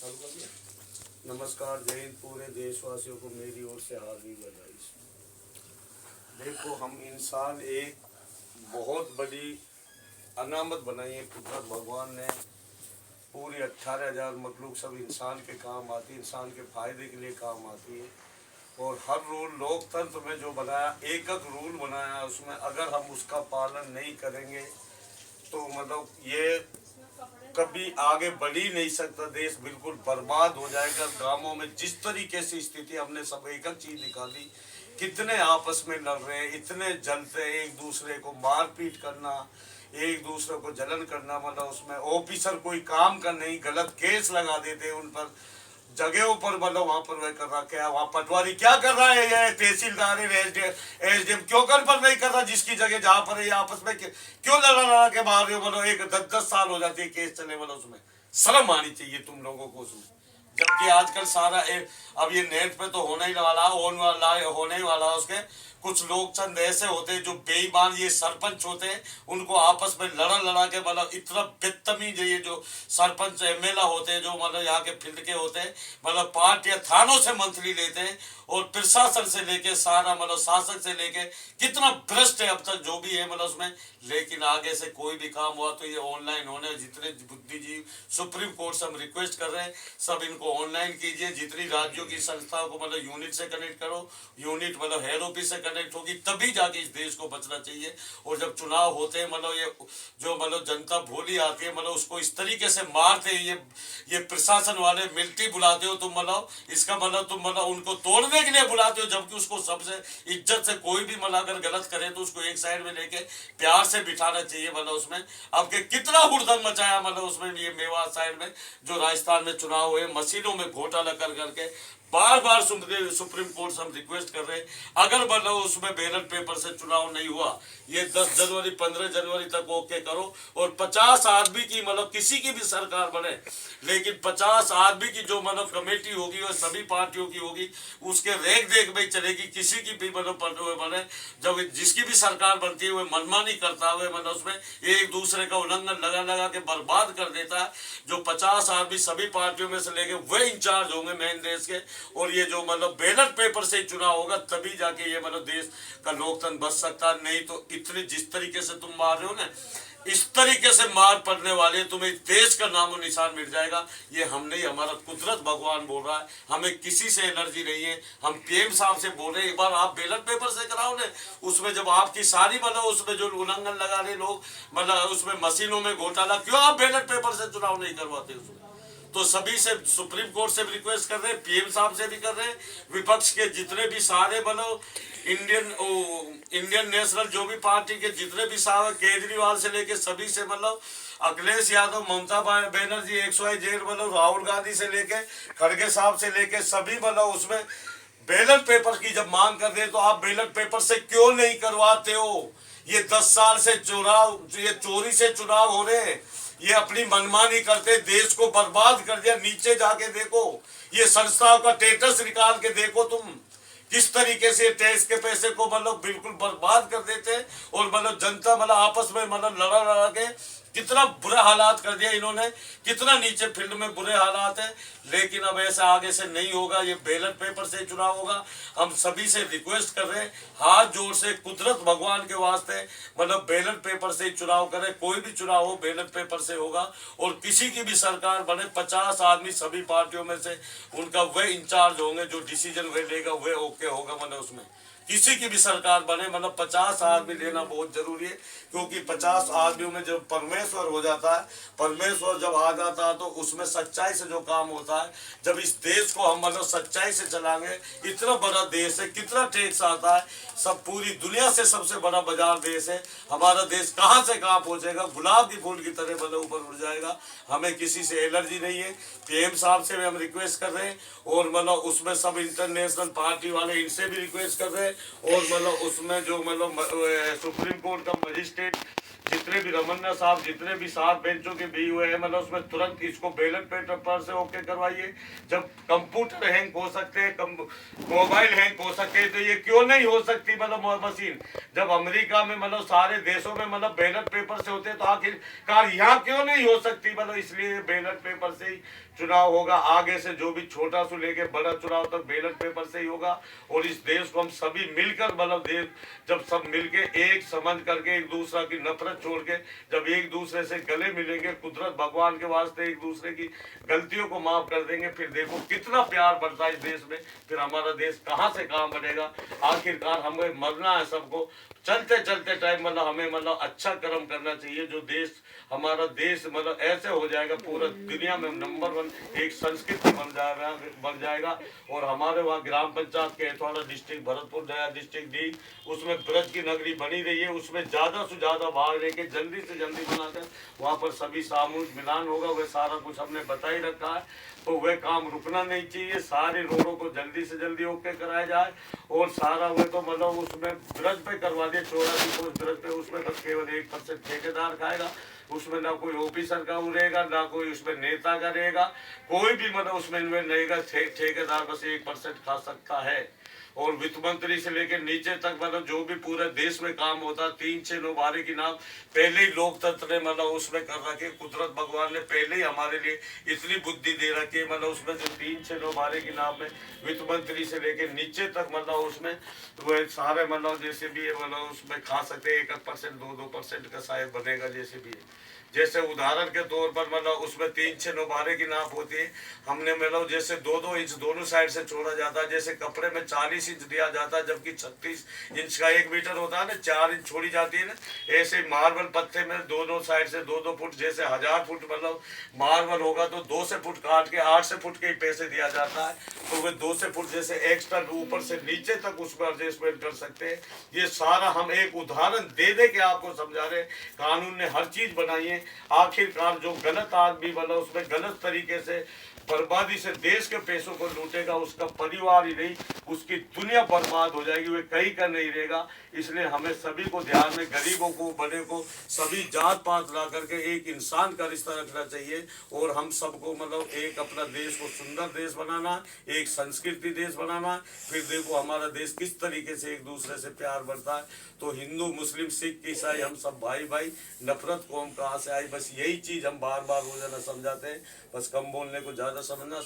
नमस्कार, जय हिंद। पूरे देशवासियों को मेरी ओर से हार्दिक बधाई। देखो, हम इंसान एक बहुत बड़ी अनामत बनाई है कुदरत भगवान ने। पूरी 18,000 मखलूक सब इंसान के काम आती है, इंसान के फायदे के लिए काम आती है। और हर रूल लोकतंत्र में जो बनाया, एकक रूल बनाया, उसमें अगर हम उसका पालन नहीं करेंगे तो मतलब ये कभी आगे बढ़ ही नहीं सकता। देश बिल्कुल बर्बाद हो जाएगा। गांवों में जिस तरीके से स्थिति, हमने सब एक चीज दिखा दी, कितने आपस में लड़ रहे हैं, इतने जलते हैं, एक दूसरे को मारपीट करना, एक दूसरे को जलन करना। मतलब उसमें ऑफिसर कोई काम का नहीं, गलत केस लगा देते हैं उन पर जगहों पर। मतलब वहां पर वह कर रहा, क्या वहां पटवारी क्या कर रहा है, ये तहसीलदार एसडीएम क्यों कर पर नहीं कर रहा, जिसकी जगह जहां पर है आपस में क्यों लड़ा लड़ा के मार रहे हो। मतलब एक 10-10 साल हो जाती है केस चले। मतलब उसमें शर्म आनी चाहिए तुम लोगों को उसमें। जबकि आजकल सारा अब ये नेट पे तो होने ही वाला, होने ही वाला उसके कुछ लोग चंद ऐसे होते हैं जो बेईमान, ये सरपंच होते हैं, उनको आपस में लड़ा लड़ा के मतलब इतना बदतमीज है। ये जो सरपंच एमएलए होते हैं, जो मतलब यहाँ के फील्ड के होते हैं, मतलब पार्टी या थानों से मंथली लेते हैं, और प्रशासन से लेके सारा मतलब शासक से लेके कितना भ्रष्ट है अब तक जो भी है मतलब उसमें। लेकिन आगे से कोई भी काम हुआ तो ये ऑनलाइन होने, जितने बुद्धिजीवी सुप्रीम कोर्ट से हम रिक्वेस्ट कर रहे हैं, सब इनको ऑनलाइन कीजिए। जितनी राज्यों की संस्थाओं को मतलब यूनिट से कनेक्ट करो, यूनिट मतलब हेड ऑफिस से कनेक्ट होगी, तभी जाके इस देश को बचना चाहिए। और जब चुनाव होते हैं मतलब ये जो मतलब जनता भोली आती है, मतलब उसको इस तरीके से मारते हैं ये प्रशासन वाले। मिलिट्री बुलाते हो तुम, मतलब इसका मतलब तुम मतलब उनको तोड़ने के लिए बुलाते हो, जबकि उसको सबसे इज्जत से कोई भी मतलब अगर गलत करे तो उसको एक साइड में लेके प्यार से बिठाना चाहिए। मतलब उसमें अब के कितना हुड़दंग मचाया मतलब उसमें ये मेवात साइड में जो राजस्थान में चुनाव हुए, मशीनों में घोटाला कर करके बार बार सुप्रीम कोर्ट से हम रिक्वेस्ट कर रहे हैं, अगर मतलब उसमें बैलेट पेपर से चुनाव नहीं हुआ, ये 10 जनवरी 15 जनवरी तक ओके करो। और 50 आदमी की मतलब किसी की भी सरकार बने, लेकिन 50 आदमी की जो मतलब कमेटी होगी वह सभी पार्टियों की होगी, उसके रेख देख में चलेगी। किसी की भी मतलब बने, जब जिसकी भी सरकार बनती है वह मनमानी करता हुआ मतलब उसमें एक दूसरे का उल्लंघन लगा लगा के बर्बाद कर देता है। जो 50 आदमी सभी पार्टियों में से लेके वह इंचार्ज होंगे मेन देश के, और ये जो मतलब बैलेट पेपर से चुनाव होगा तभी जाके ये मतलब देश का लोकतंत्र बच सकता। नहीं तो इतने जिस तरीके से तुम मार रहे हो ना, इस तरीके से मार पड़ने वाले तुम्हें देश का नामो निशान मिट जाएगा। ये हम नहीं, हमारा कुदरत भगवान बोल रहा है। हमें किसी से एलर्जी नहीं है। हम पीएम साहब से बोल रहे हैं, एक बार आप बैलेट पेपर से कराओ ने, उसमें जब आपकी सारी मतलब उसमें जो उल्लंघन लगा रहे लोग, मतलब उसमें मशीनों में घोटाला, क्यों आप बैलेट पेपर से चुनाव नहीं करवाते उसमें। तो सभी से सुप्रीम कोर्ट से भी रिक्वेस्ट कर रहे हैं, पीएम साहब से भी कर रहे हैं, विपक्ष के जितने भी सारे मतलब इंडियन नेशनल जो भी पार्टी के जितने भी साहब, केजरीवाल से लेके सभी से मतलब अखिलेश यादव, ममता बनर्जी, XYZ मतलब राहुल गांधी से लेके खड़गे साहब से लेके सभी मतलब उसमें बैलेट पेपर की जब मांग कर रहे हैं, तो आप बैलेट पेपर से क्यों नहीं करवाते हो। ये 10 साल से ये चोरी से चुनाव हो रहे हैं, ये अपनी मनमानी करते देश को बर्बाद कर दिया। नीचे जाके देखो, ये संस्थाओं का स्टेटस निकाल के देखो तुम, किस तरीके से टैक्स के पैसे को मतलब बिल्कुल बर्बाद कर देते। और मतलब जनता मतलब आपस में मतलब लड़ा लड़ा के कितना बुरा हालात कर दिया इन्होंने, कितना नीचे फील्ड में बुरे हालात है। लेकिन अब ऐसा आगे से नहीं होगा, ये बैलेट पेपर से चुनाव होगा। हम सभी से रिक्वेस्ट कर रहे हैं, हाथ जोड़ से कुदरत भगवान के वास्ते, मतलब बैलेट पेपर से चुनाव करें। कोई भी चुनाव हो बैलेट पेपर से होगा, और किसी की भी सरकार बने, 50 आदमी सभी पार्टियों में से उनका वह इंचार्ज होंगे, जो डिसीजन वह लेगा वह ओके होगा। मतलब उसमें किसी की भी सरकार बने, मतलब 50 आदमी लेना बहुत जरूरी है। क्योंकि 50 आदमियों में जब परमेश्वर हो जाता है, परमेश्वर जब आ जाता है, तो उसमें सच्चाई से जो काम होता है, जब इस देश को हम मतलब सच्चाई से चलाएंगे, इतना बड़ा देश है, कितना टैक्स आता है, सब पूरी दुनिया से सबसे बड़ा बाजार देश है। हमारा देश कहाँ से कहाँ पहुंचेगा, गुलाब की फूल की तरह मतलब ऊपर उड़ जाएगा। हमें किसी से एलर्जी नहीं है। पीएम साहब से भी हम रिक्वेस्ट कर रहे हैं, और मतलब उसमें सब इंटरनेशनल पार्टी वाले इनसे भी रिक्वेस्ट कर रहे हैं, और मतलब उसमें जो मतलब सुप्रीम कोर्ट का मजिस्ट्रेट जितने भी रमन्ना साहब जितने भी 7 बेंचों के भी हुए हैं, मतलब उसमें तुरंत इसको बैलेट पेपर से ओके करवाइए। जब कंप्यूटर हैंग हो सकते हैं, मोबाइल हैंग हो सकते हैं, तो ये क्यों नहीं हो सकती मतलब मशीन? जब अमेरिका में मतलब सारे देशों में मतलब बैलेट पेपर से होते हैं, तो आखिरकार यहाँ क्यों नहीं हो सकती? मतलब इसलिए बैलेट पेपर से ही चुनाव होगा। आगे से जो भी छोटा से लेके बड़ा चुनाव तक बैलेट पेपर से ही होगा। और इस देश को हम सभी मिलकर मतलब देश जब सब मिलके एक समझ करके एक दूसरा की नफरत छोड़ के जब एक दूसरे से गले मिलेंगे, कुदरत भगवान के वास्ते एक दूसरे की गलतियों को माफ कर देंगे, फिर देखो कितना प्यार बढ़ता है इस देश में। फिर हमारा देश कहाँ से कहाँ बढ़ेगा? आखिरकार हमें मरना है सबको। चलते चलते टाइम मतलब हमें मतलब अच्छा कर्म करना चाहिए, जो देश हमारा देश मतलब ऐसे हो जाएगा पूरा दुनिया में नंबर 1 एक संस्कृति बन जाएगा। और हमारे वहाँ ग्राम पंचायत के एतवाड़ा डिस्ट्रिक्ट, भरतपुर नया डिस्ट्रिक्ट डी, उसमें ब्रज की नगरी बनी रही है। उसमें ज़्यादा से ज़्यादा भाग लेके जल्दी से जल्दी बनाकर वहाँ पर सभी सामूहिक मिलान होगा। वह सारा कुछ हमने बता ही रखा है, तो वह काम रुकना नहीं चाहिए। सारे रोडों को जल्दी से जल्दी ओके कराया जाए। और सारा वह तो मतलब उसमें ब्रज पे करवा दिए, 84 ब्रज पे, उसमें बस केवल 1% ठेकेदार खाएगा। उसमें ना कोई ऑफिसर का रहेगा, ना कोई उसमें नेता का रहेगा, कोई भी मतलब उसमें इन्वेस्ट नहीं रहेगा। ठेकेदार बस 1% खा सकता है। और वित्त मंत्री से लेकर नीचे तक मतलब जो भी पूरे देश में काम होता है, 3-6 बारे की नाम पहले ही लोकतंत्र ने मतलब उसमें कर रखे। कुदरत भगवान ने पहले ही हमारे लिए इतनी बुद्धि दे रखी है, मतलब उसमें जो 3-6 बारे की नाम में वित्त मंत्री से लेकर नीचे तक मतलब उसमें वह सारे मतलब जैसे भी है मतलब उसमें खा सकते हैं। 1% 2% का शायद बनेगा जैसे भी है। जैसे उदाहरण के तौर पर मतलब उसमें 3-6 बारे की नाप होती है। हमने मतलब जैसे 2-2 इंच दोनों साइड से छोड़ा जाता है। जैसे कपड़े में 40 इंच दिया जाता है, जबकि 36 इंच का 1 मीटर होता है ना, 4 इंच छोड़ी जाती है ना। ऐसे मार्बल पत्ते में दोनों साइड से 2-2 फुट, जैसे 1000 फुट मतलब मार्बल होगा तो 2 से फुट काट के 8 से फुट के ही पैसे दिया जाता है। तो वे 2 से फुट जैसे एक्स्ट्रा ऊपर से नीचे तक उसमें एडजस्टमेंट कर सकते हैं। ये सारा हम एक उदाहरण दे दे के आपको समझा रहे। कानून ने हर चीज बनाई है। आखिरकार जो गलत आदमी बना उसमें गलत तरीके से बर्बादी से देश के पैसों को लूटेगा, उसका परिवार ही नहीं उसकी दुनिया बर्बाद हो जाएगी, वे कहीं का नहीं रहेगा। इसलिए हमें सभी को ध्यान में, गरीबों को, बड़े को, सभी जात पात ला करके एक इंसान का रिश्ता रखना चाहिए। और हम सबको मतलब एक अपना देश को सुंदर देश बनाना, एक संस्कृति देश बनाना। फिर देखो हमारा देश किस तरीके से एक दूसरे से प्यार बढ़ता है। तो हिंदू मुस्लिम सिख ईसाई हम सब भाई भाई, नफरत कौम कहाँ से आई? बस यही चीज हम बार बार रोजाना समझाते हैं। बस कम बोलने को ज्यादा समझना